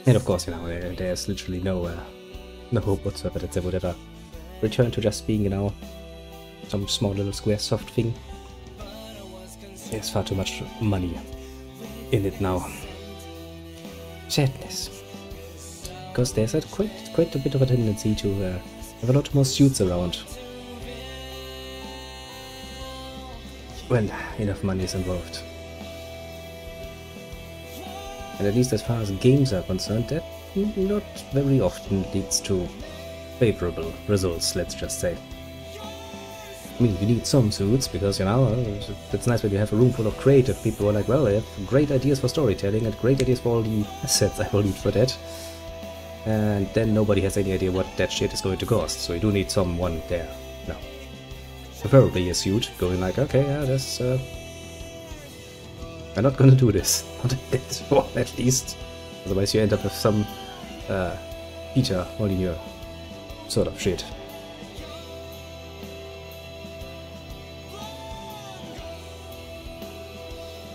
And of course, you know, there's literally no hope whatsoever that they would ever return to just being, you know, some small little Square soft thing. There's far too much money in it now. Sadness. Because there's quite a bit of a tendency to have a lot more suits around when enough money is involved. And at least as far as games are concerned, that not very often leads to favorable results, let's just say. I mean, you need some suits, because, you know, it's nice when you have a room full of creative people who are like, well, they have great ideas for storytelling and great ideas for all the assets I will need for that. And then nobody has any idea what that shit is going to cost, so you do need someone there. No. Preferably a suit, going like, okay, yeah, that's, I'm not gonna do this. Not at this one, at least. Otherwise you end up with some, Peter Molyneux sort of shit.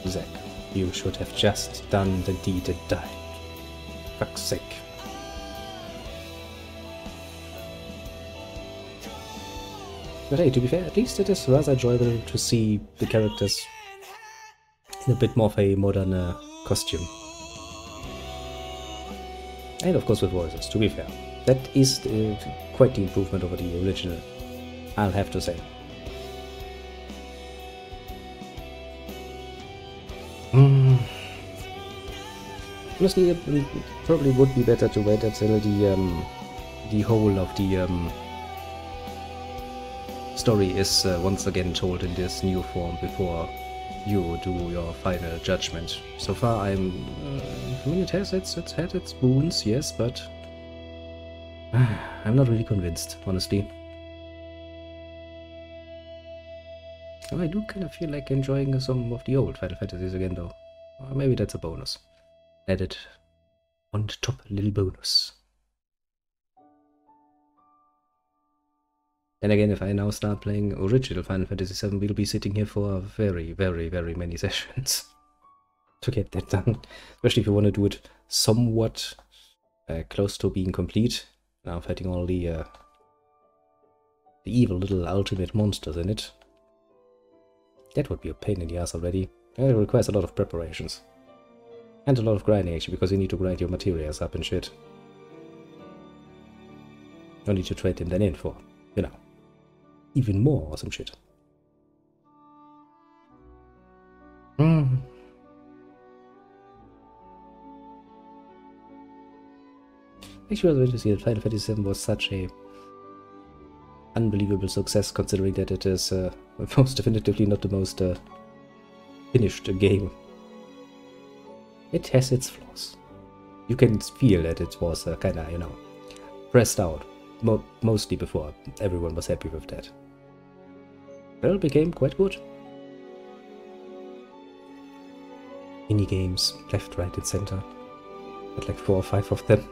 Zack, you should have just done the deed and died. Fuck's sake. But hey, to be fair, at least it is rather enjoyable to see the characters in a bit more of a modern costume. And of course with voices, to be fair. That is quite the improvement over the original, I'll have to say. Honestly, it probably would be better to wait until the whole of the story is once again told in this new form before you do your final judgment. So far, I mean, it has had its boons, yes, but I'm not really convinced, honestly. I do kind of feel like enjoying some of the old Final Fantasies again, though. Maybe that's a bonus. Added on the top, a little bonus. And again, if I now start playing original Final Fantasy VII, we'll be sitting here for very, very, very many sessions to get that done. Especially if you want to do it somewhat close to being complete. Now fighting all the evil little ultimate monsters in it. That would be a pain in the ass already. And it requires a lot of preparations. And a lot of grinding actually, because you need to grind your materials up and shit. You need to trade them then in for, you know, even more awesome shit. Actually, I was going to see that Final Fantasy VII was such a unbelievable success, considering that it is most definitively not the most finished game. It has its flaws. You can feel that it was kinda, you know, pressed out. Mostly before everyone was happy with that. Well, it became quite good. Mini games, left, right, and center. Had like 4 or 5 of them.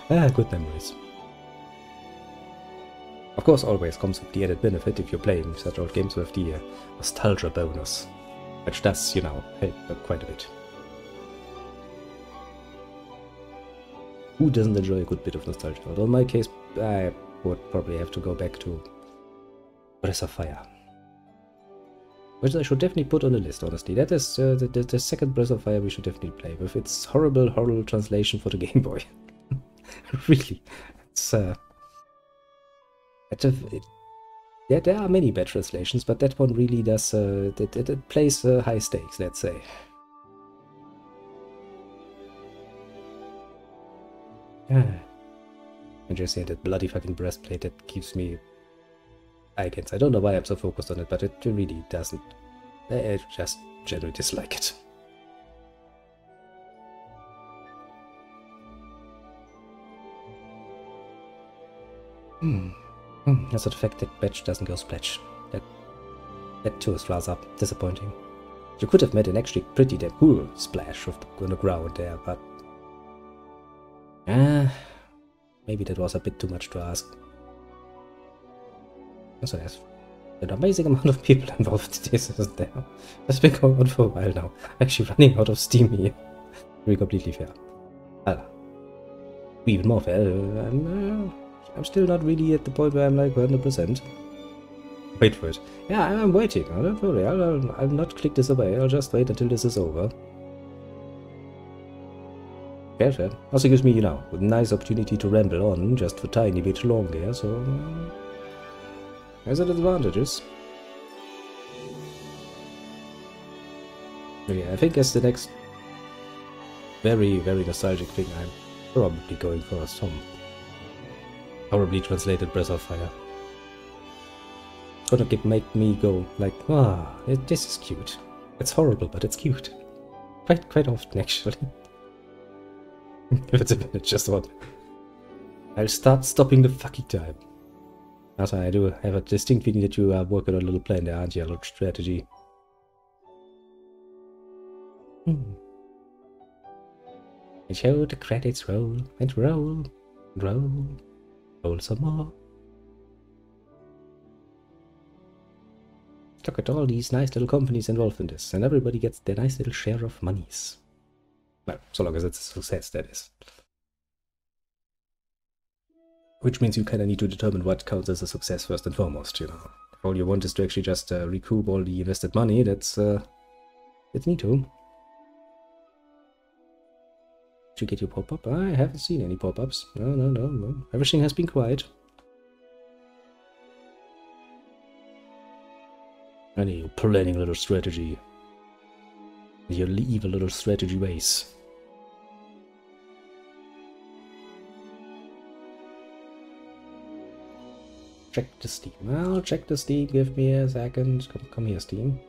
Good memories. Of course, always comes with the added benefit if you're playing such old games with the nostalgia bonus, which does, you know, help quite a bit. Who doesn't enjoy a good bit of nostalgia? Although in my case, I would probably have to go back to Breath of Fire. Which I should definitely put on the list, honestly. That is the second Breath of Fire we should definitely play, with its horrible, horrible translation for the Game Boy. Really. It's, there are many bad translations, but that one really does, it plays high stakes, let's say. And just that bloody fucking breastplate that keeps me against. I don't know why I'm so focused on it, but it really doesn't. I just generally dislike it. Also the fact that Batch doesn't go splash. That too is rather disappointing. You could have made an actually pretty damn cool splash on the ground there, but maybe that was a bit too much to ask. Also, there's an amazing amount of people involved in this, isn't there? That's been going on for a while now. Actually running out of steam here. To be completely fair. Even more fair, I'm still not really at the point where I'm like 100%. Wait for it. Yeah, I'm waiting. Don't worry, I'll not click this away. I'll just wait until this is over. Fair. Also gives me, you know, a nice opportunity to ramble on just for a tiny bit longer, so has its advantages. Yeah, I think as the next very, very nostalgic thing, I'm probably going for some horribly translated Breath of Fire. Gonna make me go like, this is cute. It's horrible, but it's cute. Quite often, actually. If it's a minute, just one. I'll start stopping the fucking time. Also, I do have a distinct feeling that you are working on a little plan there, aren't you? A little strategy. And show the credits roll, and roll, and roll. Roll some more. Look at all these nice little companies involved in this, and everybody gets their nice little share of monies. Well, so long as it's a success, that is. Which means you kind of need to determine what counts as a success first and foremost, you know. If all you want is to actually just recoup all the invested money, that's neat too. Did you get your pop-up? I haven't seen any pop-ups. No. Everything has been quiet. Any planning little strategy. Your evil little strategy ways. Check the Steam. I'll check the Steam. Give me a second. Come here, Steam.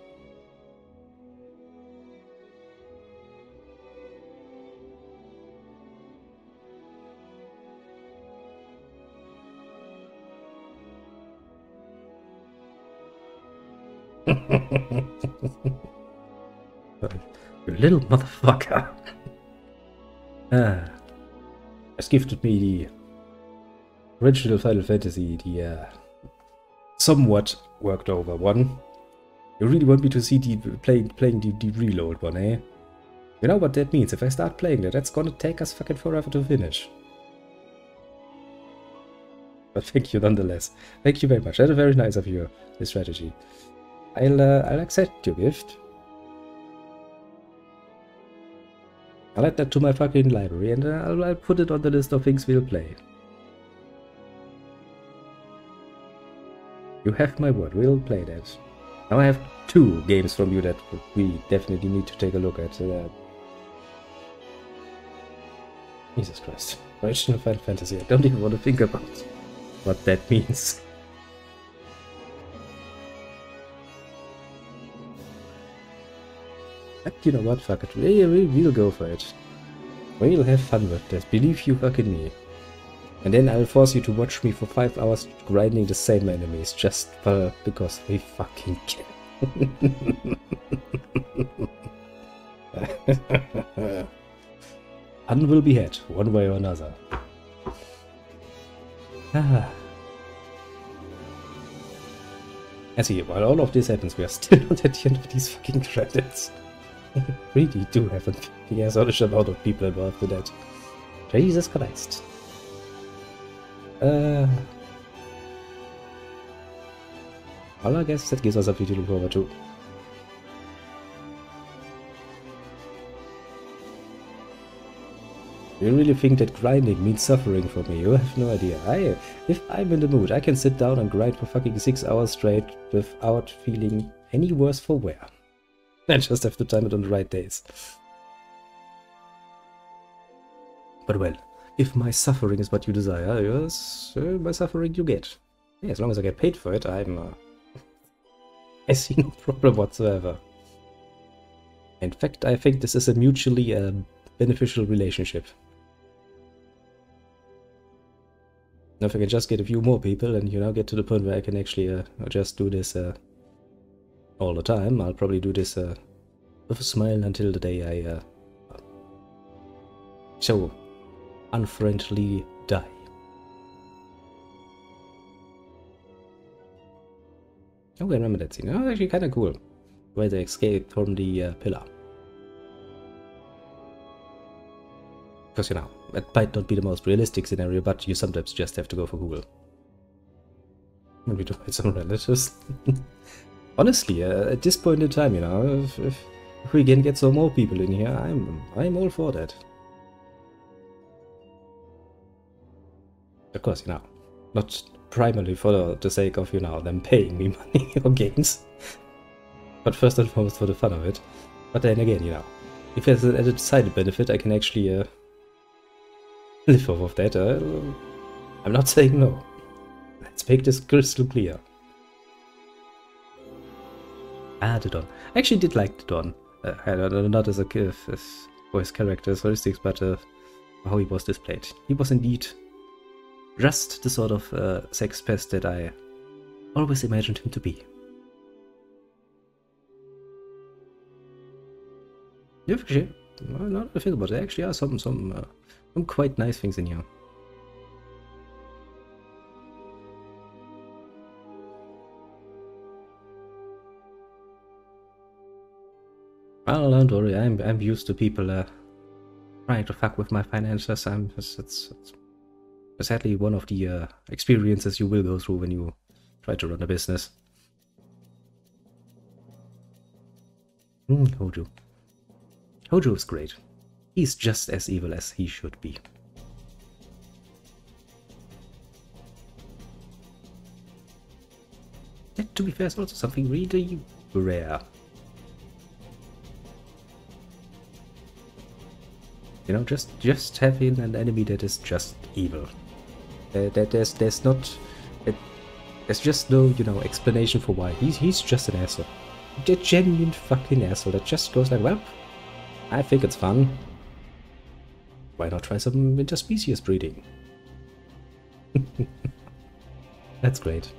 You little motherfucker. Has gifted me the original Final Fantasy, the somewhat worked over one. You really want me to see the playing the reload one, eh? You know what that means? If I start playing that, that's gonna take us fucking forever to finish. But thank you nonetheless. Thank you very much. That's very nice of you, this strategy. I'll accept your gift. I'll add that to my fucking library and I'll put it on the list of things we'll play. You have my word, we'll play that. Now I have 2 games from you that we definitely need to take a look at. Jesus Christ. Original Final Fantasy, I don't even want to think about what that means. But you know what, fuck it, we'll go for it. We'll have fun with this, believe you fucking me. And then I'll force you to watch me for 5 hours grinding the same enemies, just because we fucking can. Fun will be had, one way or another. And see, while all of this happens, we are still not at the end of these fucking credits. Really do have a astonishing amount of people involved in that. Jesus Christ. Well, I guess that gives us something to look forward to. You really think that grinding means suffering for me? You have no idea. If I'm in the mood, I can sit down and grind for fucking 6 hours straight without feeling any worse for wear. I just have to time it on the right days. But well, if my suffering is what you desire, yes, my suffering you get. Yeah, as long as I get paid for it, I see no problem whatsoever. In fact, I think this is a mutually beneficial relationship. Now if I can just get a few more people and, you know, get to the point where I can actually just do this all the time, I'll probably do this with a smile until the day I so unfriendly die. Oh, I remember that scene. Oh, actually kind of cool. Where they escape from the pillar. Because, you know, it might not be the most realistic scenario, but you sometimes just have to go for Google. Maybe to find some relatives. Honestly, at this point in time, you know, if we can get some more people in here, I'm all for that. Of course, you know, not primarily for the sake of, you know, them paying me money or games, but first and foremost for the fun of it. But then again, you know, if there's an added side benefit, I can actually live off of that. I'm not saying no. Let's make this crystal clear. The Don. I actually did like the Don. Not as a voice characteristics, but how he was displayed. He was indeed just the sort of sex pest that I always imagined him to be. Yeah, actually, not to think about it. There actually are some quite nice things in here. Well, don't worry. I'm used to people trying to fuck with my finances. It's sadly one of the experiences you will go through when you try to run a business. Hojo. Hojo is great. He's just as evil as he should be. That, to be fair, is also something really rare. You know, just having an enemy that is just evil. There's just no, you know, explanation for why. He's just an asshole. A genuine fucking asshole that just goes like, well, I think it's fun. Why not try some interspecies breeding? That's great.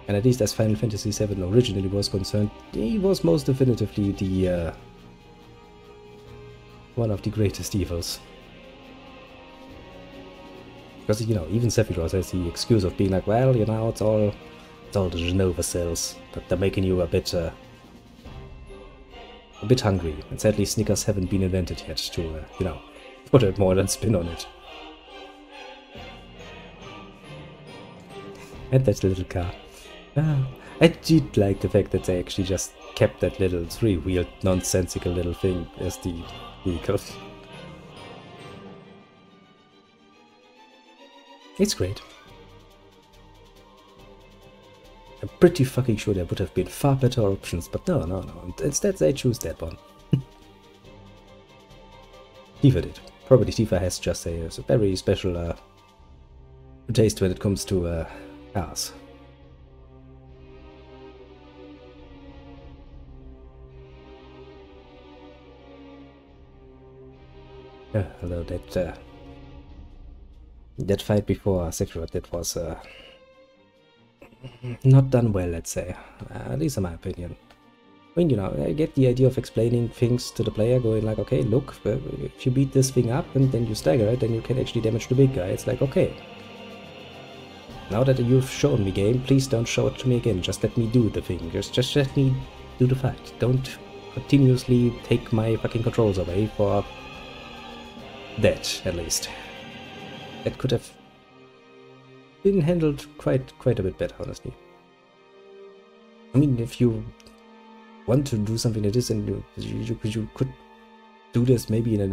And at least as Final Fantasy VII originally was concerned, he was most definitively the one of the greatest evils. Because, you know, even Sephiroth has the excuse of being like, well, you know, it's all the Genova cells, but they're making you a bit hungry. And sadly, Snickers haven't been invented yet to, you know, put a modern spin on it. And that little car. I did like the fact that they actually just kept that little three-wheeled, nonsensical little thing as the vehicle. It's great. I'm pretty fucking sure there would have been far better options, but no. Instead they choose that one. Tifa did. Probably Tifa has just a very special taste when it comes to cars. Although that fight before Sephiroth, that was not done well, let's say. At least in my opinion. I mean, you know, I get the idea of explaining things to the player, going like, okay, look, if you beat this thing up and then you stagger it, then you can actually damage the big guy. It's like, okay. Now that you've shown me game, please don't show it to me again. Just let me do the thing. Just let me do the fight. Don't continuously take my fucking controls away for that, at least. That could have been handled quite a bit better, honestly. I mean, if you want to do something like this, and you could do this maybe in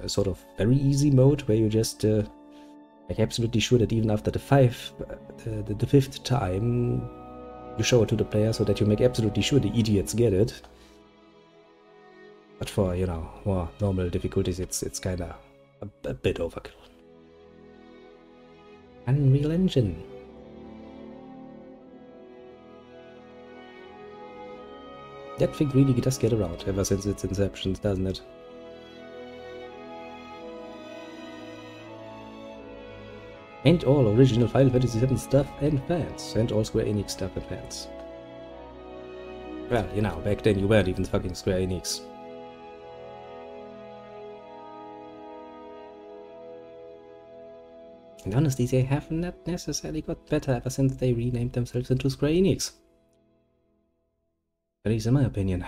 a sort of very easy mode, where you just make absolutely sure that even after the fifth time, you show it to the player, so that you make absolutely sure the idiots get it. But for, you know, more normal difficulties, it's kinda a bit overkill. Unreal Engine. That thing really does get around ever since its inception, doesn't it? And all original Final Fantasy VII stuff and fans, and all Square Enix stuff and fans. Well, you know, back then you weren't even fucking Square Enix. And honestly, they have not necessarily got better ever since they renamed themselves into Square Enix. At least in my opinion.